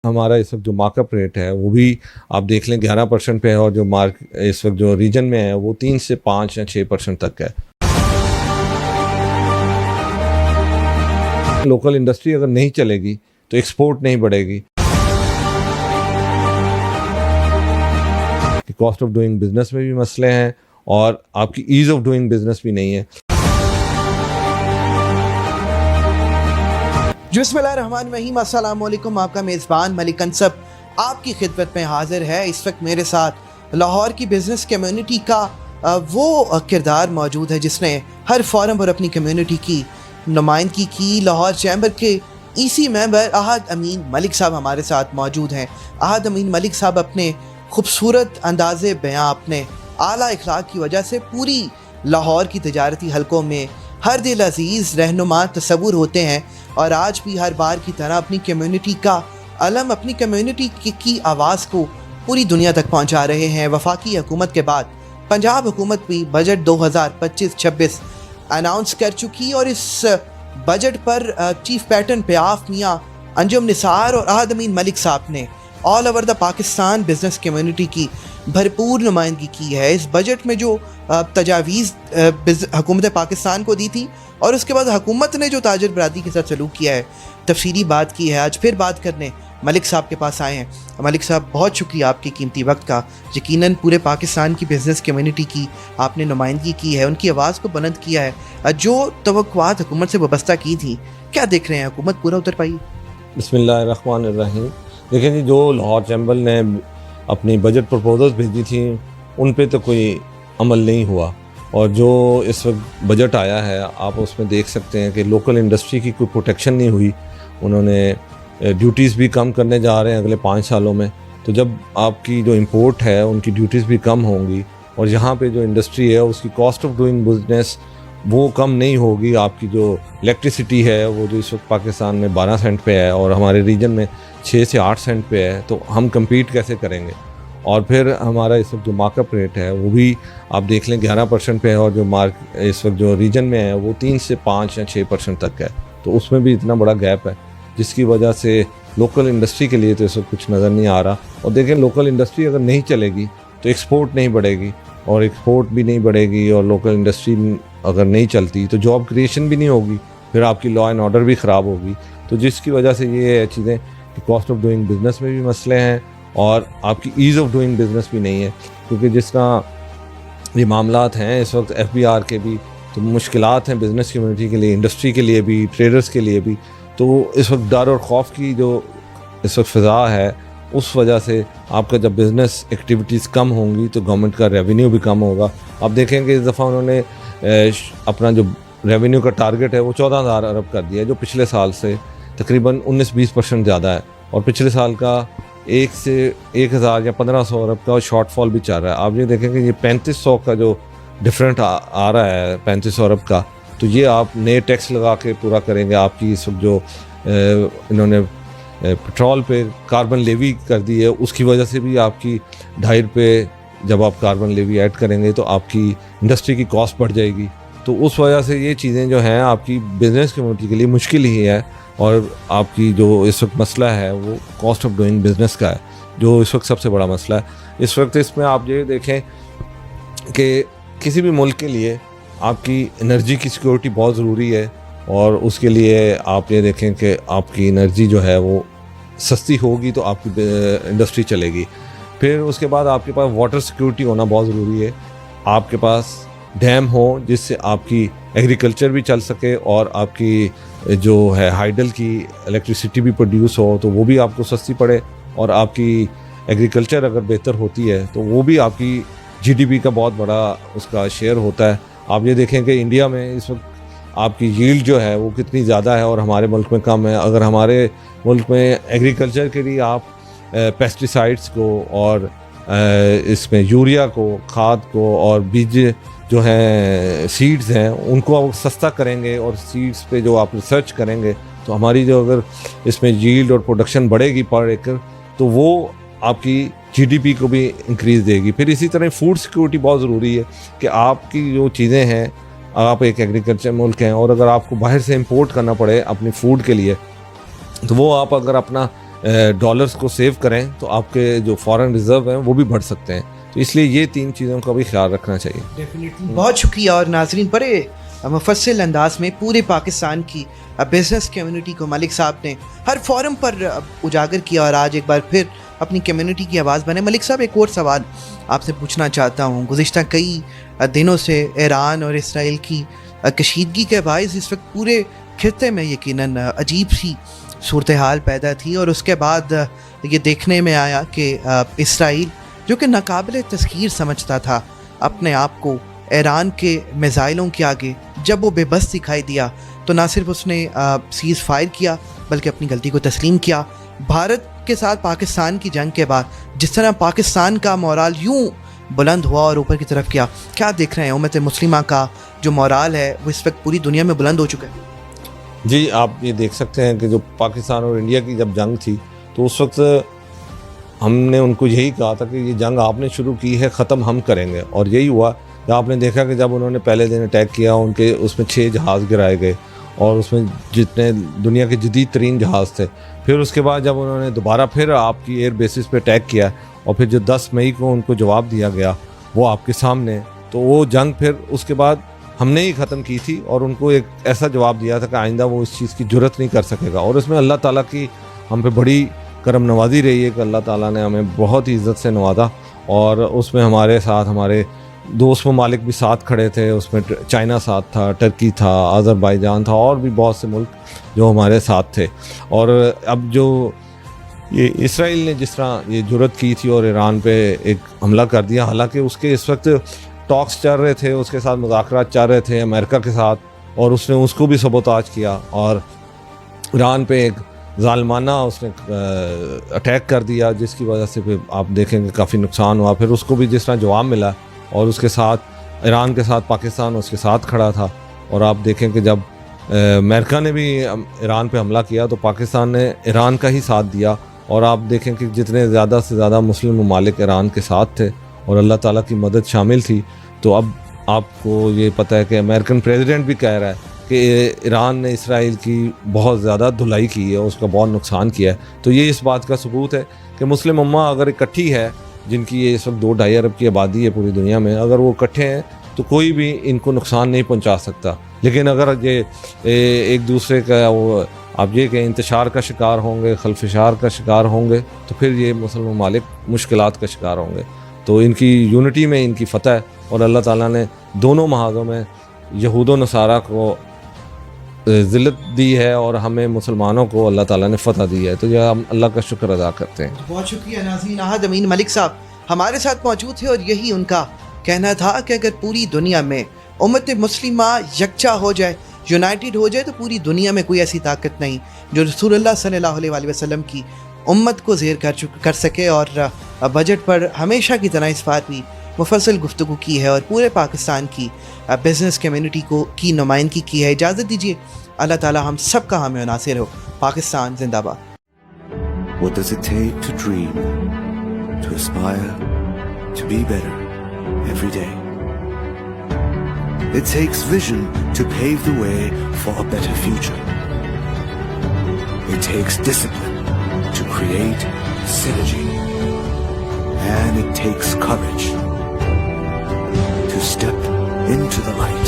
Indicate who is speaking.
Speaker 1: हमारा इस वक्त जो मार्कअप रेट है वो भी आप देख लें 11% पे है, और जो मार्क इस वक्त जो रीजन में है वो 3 से 5 या 6% तक है। लोकल इंडस्ट्री अगर नहीं चलेगी तो एक्सपोर्ट नहीं बढ़ेगी। कॉस्ट ऑफ डूइंग बिजनेस में भी मसले हैं और आपकी ईज ऑफ डूइंग बिजनेस भी नहीं है।
Speaker 2: बिस्मिल्लाहिर्रहमानिर्रहीम, अस्सलाम वालेकुम। आपका मेज़बान मलिक अंसब आपकी खिदमत में हाजिर है। इस वक्त मेरे साथ लाहौर की बिज़नेस कम्युनिटी का वो किरदार मौजूद है जिसने हर फोरम पर अपनी कम्युनिटी की नुमाइंदगी की। लाहौर चैम्बर के ईसी मेंबर अहद अमीन मलिक साहब हमारे साथ मौजूद हैं। अहद अमीन मलिक साहब अपने खूबसूरत अंदाज़े बयां, अपने आला इखलाक की वजह से पूरी लाहौर की तजारती हलकों में हर दिल अजीज़ रहनुमा तस्वुर होते हैं, और आज भी हर बार की तरह अपनी कम्युनिटी का अलम, अपनी कम्युनिटी की आवाज़ को पूरी दुनिया तक पहुंचा रहे हैं। वफाकी हुकूमत के बाद पंजाब हुकूमत भी बजट 2025-26 अनाउंस कर चुकी, और इस बजट पर चीफ पैटर्न प्याफ मियाँ अंजुम निसार और अहद अमीन मलिक साहब ने all over the Pakistan business community की भरपूर नुमाइंदगी की है। इस बजट में जो तजावीज़ हुकूमत पाकिस्तान को दी थी, और उसके बाद हुकूमत ने जो ताजर बरादरी के साथ सलूक किया है, तफसीली बात की है। आज फिर बात करने मलिक साहब के पास आए हैं। मलिक साहब, बहुत शुक्रिया आपकी कीमती वक्त का। यकीनन पूरे पाकिस्तान की बिजनेस कम्युनिटी की आपने नुमाइंदगी की है, उनकी आवाज़ को बुलंद किया है। जो तवक्कुआत हुकूमत से वाबस्ता की थी, क्या देख रहे हैं, हुकूमत पूरा उतर पाई?
Speaker 1: बिस्मिल्लाहिर्रहमानिर्रहीम। देखिए जी, जो लाहौर चैम्बर ने अपनी बजट प्रपोजल्स भेजी थी उन पे तो कोई अमल नहीं हुआ, और जो इस वक्त बजट आया है आप उसमें देख सकते हैं कि लोकल इंडस्ट्री की कोई प्रोटेक्शन नहीं हुई। उन्होंने ड्यूटीज़ भी कम करने जा रहे हैं अगले 5 सालों में। तो जब आपकी जो इंपोर्ट है उनकी ड्यूटीज़ भी कम होंगी, और यहाँ पे जो इंडस्ट्री है उसकी कॉस्ट ऑफ डूइंग बिजनेस वो कम नहीं होगी। आपकी जो इलेक्ट्रिसिटी है वो जो इस वक्त पाकिस्तान में 12 सेंट पे है और हमारे रीजन में 6 से 8 सेंट पे है, तो हम कम्पीट कैसे करेंगे? और फिर हमारा इस वक्त जो मार्कअप रेट है वो भी आप देख लें 11% पे है, और जो मार्क इस वक्त जो रीजन में है वो 3 से 5 या 6% तक है। तो उसमें भी इतना बड़ा गैप है, जिसकी वजह से लोकल इंडस्ट्री के लिए तो इस वक्त कुछ नज़र नहीं आ रहा। और देखें, लोकल इंडस्ट्री अगर नहीं चलेगी तो एक्सपोर्ट नहीं बढ़ेगी, और एक्सपोर्ट भी नहीं बढ़ेगी, और लोकल इंडस्ट्री अगर नहीं चलती तो जॉब क्रिएशन भी नहीं होगी, फिर आपकी लॉ एंड ऑर्डर भी ख़राब होगी। तो जिसकी वजह से ये चीज़ें कि कॉस्ट ऑफ डूइंग बिजनेस में भी मसले हैं और आपकी ईज़ ऑफ डूइंग बिजनेस भी नहीं है। क्योंकि जिस तरह ये मामलात हैं इस वक्त FBR के भी तो मुश्किलात हैं बिज़नेस कम्युनिटी के लिए, इंडस्ट्री के लिए भी, ट्रेडर्स के लिए भी। तो इस वक्त डर और खौफ की जो इस वक्त फ़िज़ा है, उस वजह से आपका जब बिज़नेस एक्टिविटीज़ कम होंगी तो गवर्नमेंट का रेवेन्यू भी कम होगा। आप देखेंगे इस दफ़ा उन्होंने अपना जो रेवेन्यू का टारगेट है वो 14,000 अरब कर दिया है, जो पिछले साल से तकरीबन 19-20% ज़्यादा है, और पिछले साल का 1 से 1,000 या 1,500 अरब का शॉर्टफॉल भी चल रहा है। आप ये देखेंगे ये 3500 का जो डिफरेंट आ रहा है 3500 अरब का, तो ये आप नए टैक्स लगा के पूरा करेंगे। आपकी इस वक्त जो इन्होंने पेट्रोल पे कार्बन लेवी कर दी है, उसकी वजह से भी आपकी 2.5 रुपये जब आप कार्बन लेवी ऐड करेंगे तो आपकी इंडस्ट्री की कॉस्ट बढ़ जाएगी। तो उस वजह से ये चीज़ें जो हैं आपकी बिज़नेस कम्युनिटी के लिए मुश्किल ही है, और आपकी जो इस वक्त मसला है वो कॉस्ट ऑफ डूइंग बिज़नेस का है, जो इस वक्त सबसे बड़ा मसला है। इस वक्त इसमें आप ये देखें कि किसी भी मुल्क के लिए आपकी एनर्जी की सिक्योरिटी बहुत ज़रूरी है, और उसके लिए आप ये देखें कि आपकी एनर्जी जो है वो सस्ती होगी तो आपकी इंडस्ट्री चलेगी। फिर उसके बाद आपके पास वाटर सिक्योरिटी होना बहुत ज़रूरी है। आपके पास डैम हो जिससे आपकी एग्रीकल्चर भी चल सके, और आपकी जो है हाइडल की इलेक्ट्रिसिटी भी प्रोड्यूस हो तो वो भी आपको सस्ती पड़े, और आपकी एग्रीकल्चर अगर बेहतर होती है तो वो भी आपकी GDP का बहुत बड़ा उसका शेयर होता है। आप ये देखें कि इंडिया में इस वक्त आपकी यील्ड जो है वो कितनी ज़्यादा है और हमारे मुल्क में कम है। अगर हमारे मुल्क में एग्रीकल्चर के लिए आप पेस्टिसाइड्स को और इसमें यूरिया को, खाद को, और बीज जो हैं सीड्स हैं उनको आप सस्ता करेंगे, और सीड्स पे जो आप रिसर्च करेंगे तो हमारी जो अगर इसमें यील्ड और प्रोडक्शन बढ़ेगी पर एकड़, तो वो आपकी GDP को भी इंक्रीज़ देगी। फिर इसी तरह फूड सिक्योरिटी बहुत ज़रूरी है कि आपकी जो चीज़ें हैं, आप एक एग्रीकल्चर मुल्क हैं और अगर आपको बाहर से इंपोर्ट करना पड़े अपनी फ़ूड के लिए, तो वो आप अगर अपना डॉलर्स को सेव करें तो आपके जो फॉरेन रिजर्व हैं वो भी बढ़ सकते हैं। तो इसलिए ये 3 चीज़ों का भी ख्याल रखना चाहिए।
Speaker 2: डेफिनेटली बहुत शुक्रिया। और नाजरीन, बड़े मुफस्सिल अंदाज में पूरे पाकिस्तान की बिज़नेस कम्युनिटी को मलिक साहब ने हर फोरम पर उजागर किया और आज एक बार फिर अपनी कम्युनिटी की आवाज़ बने। मलिक साहब, एक और सवाल आपसे पूछना चाहता हूँ। गुज़िश्ता कई दिनों से ईरान और इसराइल की कशीदगी के बायस इस वक्त पूरे खित्ते में यकीनन अजीब सी सूरत हाल पैदा थी और उसके बाद ये देखने में आया कि इसराइल, जो कि नाकाबिल तस्खीर समझता था अपने आप को ईरान के मिसाइलों के आगे, जब वो बेबस दिखाई दिया तो ना सिर्फ उसने सीज़ फायर किया बल्कि अपनी गलती को तस्लीम किया। भारत के साथ पाकिस्तान की जंग के बाद जिस तरह पाकिस्तान का मोराल यूं बुलंद हुआ और ऊपर की तरफ किया, क्या देख रहे हैं? उम्मत मुस्लिमा का जो मोराल है वो इस वक्त पूरी दुनिया में बुलंद हो चुका है।
Speaker 1: जी, आप ये देख सकते हैं कि जो पाकिस्तान और इंडिया की जब जंग थी तो उस वक्त हमने उनको यही कहा था कि ये जंग आपने शुरू की है, ख़त्म हम करेंगे। और यही हुआ। आपने देखा कि जब उन्होंने पहले दिन अटैक किया, उनके उसमें 6 जहाज़ गिराए गए और उसमें जितने दुनिया के जदीद तरीन जहाज़ थे। फिर उसके बाद जब उन्होंने दोबारा फिर आपकी एयर बेसिस पे अटैक किया और फिर जो 10 मई को उनको जवाब दिया गया वो आपके सामने, तो वो जंग फिर उसके बाद हमने ही ख़त्म की थी और उनको एक ऐसा जवाब दिया था कि आइंदा वो इस चीज़ की जुर्रत नहीं कर सकेगा। और इसमें अल्लाह ताला की हम पे बड़ी करम नवाजी रही है कि अल्लाह ताला ने हमें बहुत ही इज़्ज़त से नवाजा और उसमें हमारे साथ हमारे दोस्त ममालिक भी साथ खड़े थे। उसमें चाइना साथ था, टर्की था, अज़रबैजान था और भी बहुत से मुल्क जो हमारे साथ थे। और अब जो ये इसराइल ने जिस तरह ये जुर्रत की थी और ईरान पे एक हमला कर दिया, हालांकि उसके इस वक्त टॉक्स चल रहे थे, उसके साथ मुज़ाकरात चल रहे थे अमेरिका के साथ, और उसने उसको भी सबोताज किया और ईरान पे एक ज़ालमाना उसने अटैक कर दिया, जिसकी वजह से फिर आप देखेंगे काफ़ी नुकसान हुआ। फिर उसको भी जिस तरह जवाब मिला और उसके साथ ईरान के साथ पाकिस्तान उसके साथ खड़ा था। और आप देखें कि जब अमेरिका ने भी ईरान पे हमला किया तो पाकिस्तान ने ईरान का ही साथ दिया। और आप देखें कि जितने ज़्यादा से ज़्यादा मुस्लिम ममालिक ईरान के साथ थे और अल्लाह ताला की मदद शामिल थी। तो अब आपको ये पता है कि अमेरिकन प्रेसिडेंट भी कह रहा है कि ईरान ने इसराइल की बहुत ज़्यादा धुलाई की है, उसका बहुत नुकसान किया है। तो ये इस बात का सबूत है कि मुस्लिम उम्मा अगर इकट्ठी है, जिनकी ये इस वक्त 2-2.5 अरब की आबादी है पूरी दुनिया में, अगर वो इकट्ठे हैं तो कोई भी इनको नुकसान नहीं पहुंचा सकता। लेकिन अगर ये एक दूसरे का वो आप ये कि इंतशार का शिकार होंगे, खलफशार का शिकार होंगे, तो फिर ये मुस्लिम ममालिक मुश्किलात का शिकार होंगे। तो इनकी यूनिटी में इनकी फ़तह है और अल्लाह ताला ने दोनों महाज़ों में यहूद व नसारा को ज़िल्लत दी है और हमें मुसलमानों को अल्लाह ताला ने फ़तह दी है। तो यह हम अल्लाह का शुक्र अदा करते हैं।
Speaker 2: बहुत शुक्रिया नाज़रीन। आहद अमीन मलिक साहब हमारे साथ मौजूद थे और यही उनका कहना था कि अगर पूरी दुनिया में उम्मत मुस्लिमा यकजा हो जाए, यूनाइटेड हो जाए, तो पूरी दुनिया में कोई ऐसी ताकत नहीं जो रसूलुल्लाह सल्लल्लाहु अलैहि वसल्लम की उम्मत को ज़ेर कर सके। और बजट पर हमेशा की तरह इस बार भी मुफस्सल गुफ्तगू की है और पूरे पाकिस्तान की बिज़नेस कम्युनिटी को की नुमाइंदगी की है। इजाज़त दीजिए, अल्लाह ताला हम सब का हामी और नासिर हो। पाकिस्तान जिंदाबाद।
Speaker 3: What does it take to dream, to aspire, to be better every day? It takes vision to pave the way for a better future. It takes discipline to create synergy. And it takes courage to step into the light.